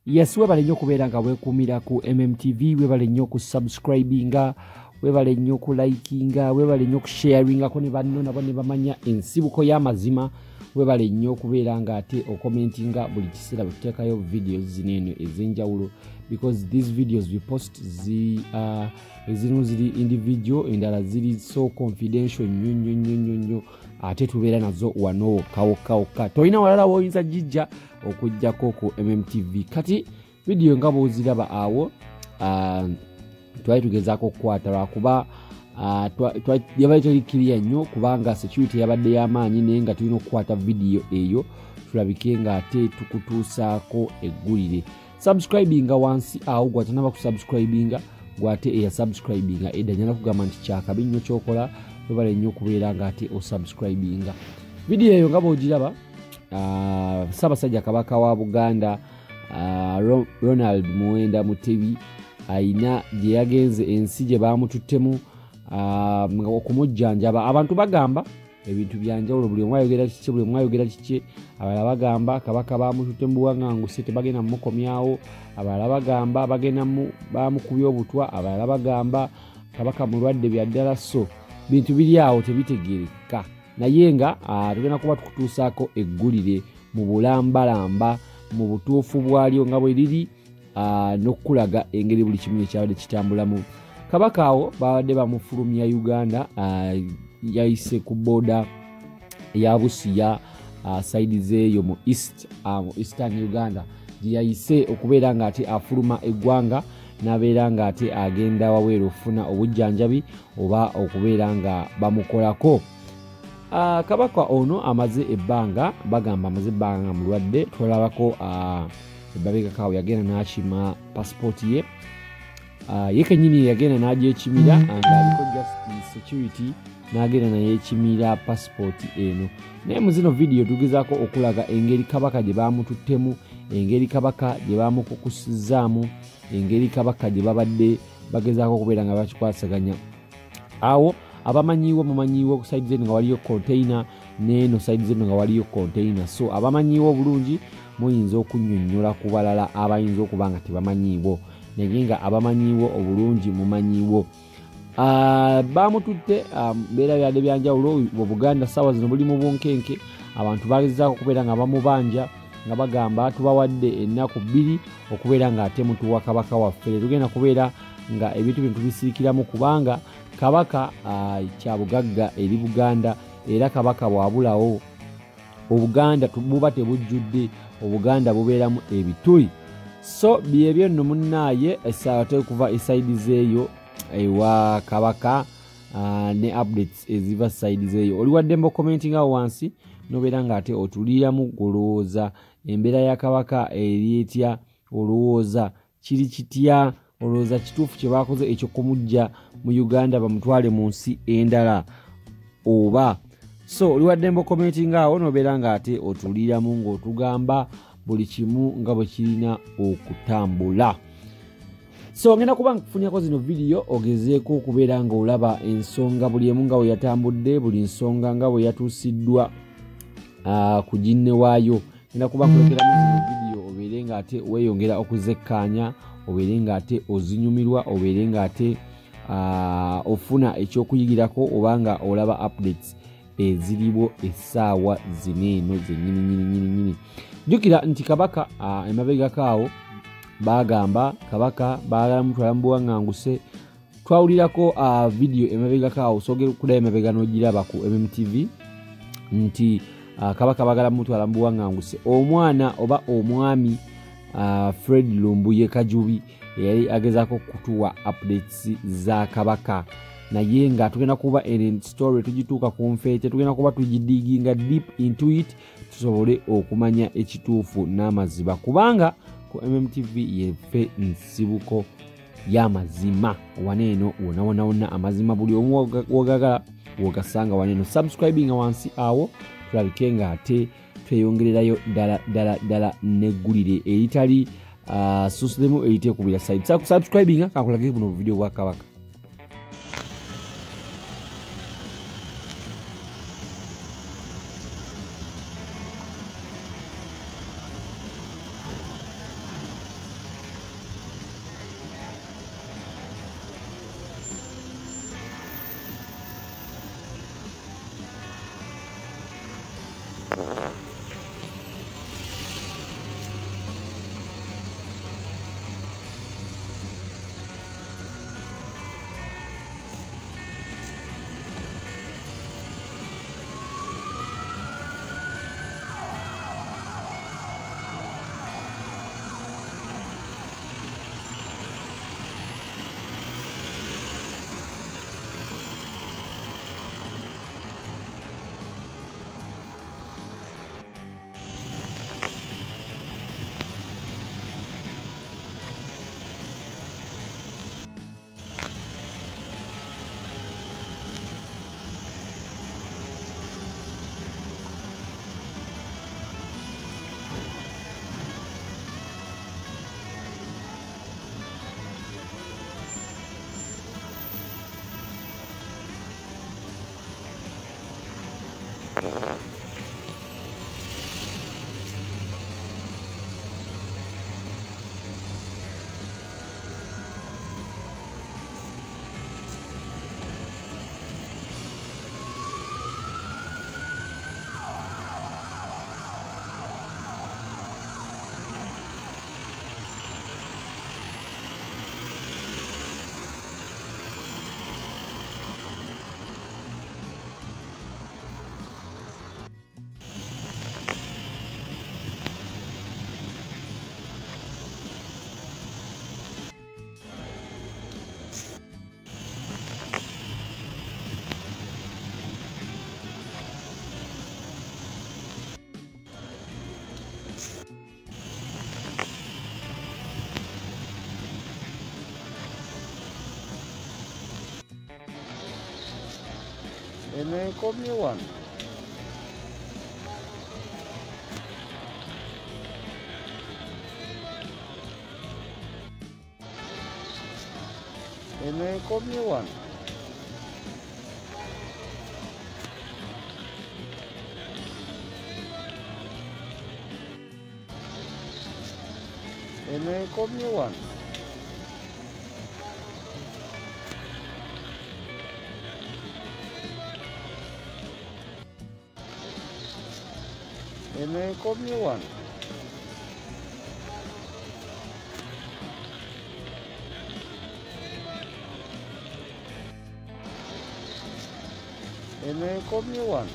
Yes, webale nnyo kubeera nga weekuumira ku MMTV, webale nnyo ku subscribinga, webale nnyo ku likinga, webale nnyo ku sharingako ne banno nabo ne bamanya ensibuko y'amazima, webale nnyo kubeera nga ate okomentinga buli kiseera bwe tuteekayo videos zineeno ez'enjawulo, because these videos we post ezimu ziri individual, endala ziri so confidential nnyo ate tubeera nazo wano kawokka. Tolina walala woyinza jijja okujjako ku MMTV. Kati video nga bw'oziraba awo twali tugezaako okukwata lwakuba yabadde teri clear nnyo kubanga security yabadde y'amaanyi, naye nga tulina okukwata video eyo tulabike nga ate tukutuusaako eggulire. Subscribinga wansi awo gwatanaba kusubscribinga gwate eya subscribinga edda nyala kugamba nti kyakabi nnyo kyokola, webale nnyo okubeera nga ate osubscribinga. Video eyo nga bw'ogiraba Ssaabasajja Kabaka wa Buganda Ronald Muwenda Mutebi ayina gye yagenze ensi gye baamututtemu okumujjanjaba. Abantu bagamba ebintu byanjawulo, buli omu ayogera kikye. Abalala bagamba Kabaka baamututte mu buwaŋŋanguse tebagenda mumukomyawo, abalala bagamba baamukubya obutwa, abalala bagamba Kabaka mulwadde bya ddala. So bintu biri awo tebitegeereka, naye nga tugenda kuba tukutuusaako eggulire mu bulambalamba, mu butuufu bwalyo nga bwe liri, n'okulaga engeri buli kimu ekyabadde kitambulamu. Kabaka awo babadde bamufulumya Uganda, yayise ku booda eya Busia side zeeyo mu Eastern Uganda, gye yayise okubeera nga ate afuluma eggwanga n'abeera nga ate agenda waweera okufuna obujjanjabi oba okubeera nga bamukolako. Kabaka ono amaze ebbanga, bagamba amaze ebbanga nga mulwadde. Twalabako ebbabekakaawo yagenda n'akima passport ye, ye kennyini yagenda n'agyekimira ng'aliko just security, n'agenda nayeekimira passport eno. Naye mu zino video tugezaako okulaga engeri Kabaka gye baamututtemu, engeri Kabaka gye baamukukusizaamu, engeri Kabaka gye babadde bagezaako okubeera nga bakikwasaganya. Awo abamanyiiwo mumanyiiwo side zeno nga waliyo container, neeno side zeno nga waliyo container. So abamanyiiwo bulungi muyinza okunnyonnyola ku balala abayinza okuba nga tebamanyiiwo, naye nga abamanyiiwo obulungi mumanyiiwo. Baamututte mbeera byadde byanjawulo. Obuganda ssaawa zino buli mu bunkenke, abantu bagezaako okubeera nga bamubanja nga bagamba tubawadde ennaku 2 okubeera nga ate mutuwa Kabaka waffe. Tugenda kubeera nga ebintu bino tubisirikiramu kubanga Kabaka kyabugagga eri Buganda, era Kabaka bwabulawo Obuganda buba tebujjudde, Obuganda bubeeramu ebituli. So byebyo nno munnaaye essaawa kuva eside zeeyo ewa Kabaka ne updates eziva side zeeyo. Oli wadde mbo commenting awo wansi nobeera nga ate otuliiramu golowooza embeera ya Kabaka eri etya, olowooza kiri kitya, olowooza kituufu kye baakoze ekyo kumujja mu Uganda bamutwale mu nsi endala oba. So oli wadde mbo commenting awo nobeera nga ate otuliiramu ng'otugamba buli kimu nga bwe kirina okutambula. So ngenda kuba nkufunyako zino video ogezeeko okubeera nga olaba ensonga buli emu nga bwe yatambudde, buli nsonga nga bwe yatuusiddwa ku ginne waayo. Ngenda kuba nkulekeramu zino video obeere nga ate weeyongera okuzekkaanya, obeere nga ate ozinyumirwa, obeere nga ate ofuna ekyokuyigirako oba nga olaba updates eziriwo essaawa zineeno zennyini. Jjukira nti Kabaka emabegakaawo bagamba Kabaka baagala mutwala mu buwaŋŋanguse. Twawulirako video emabegakaawo, soogera okuddayo emabega n'ogiraba ku MMTV nti Kabaka baagala mutwala mu buwaŋŋanguse. Omwana oba omwami Fred Lumbuye Kajubi yali agezaako kutuwa updates za Kabaka, naye nga tugenda kuba story tugituuka ku nfeete, tugenda kuba tugidiginga deep into it tusobole okumanya ekituufu n'amaziba, kubanga ku MMTV yeffe nsibuko y'amazima. Waneeno wona amazima buli omu wogagala wogasanga waneeno. Subscribing wansi awo tulabike nga ate tweyongererayo ddala neggulire eritali susulemu eriteekubira side. Subscribing kankulagire buno video bwa Kabaka. eno enkomye wano eno enkomye wano eno enkomye wano eno enkomye wano eno enkomye wano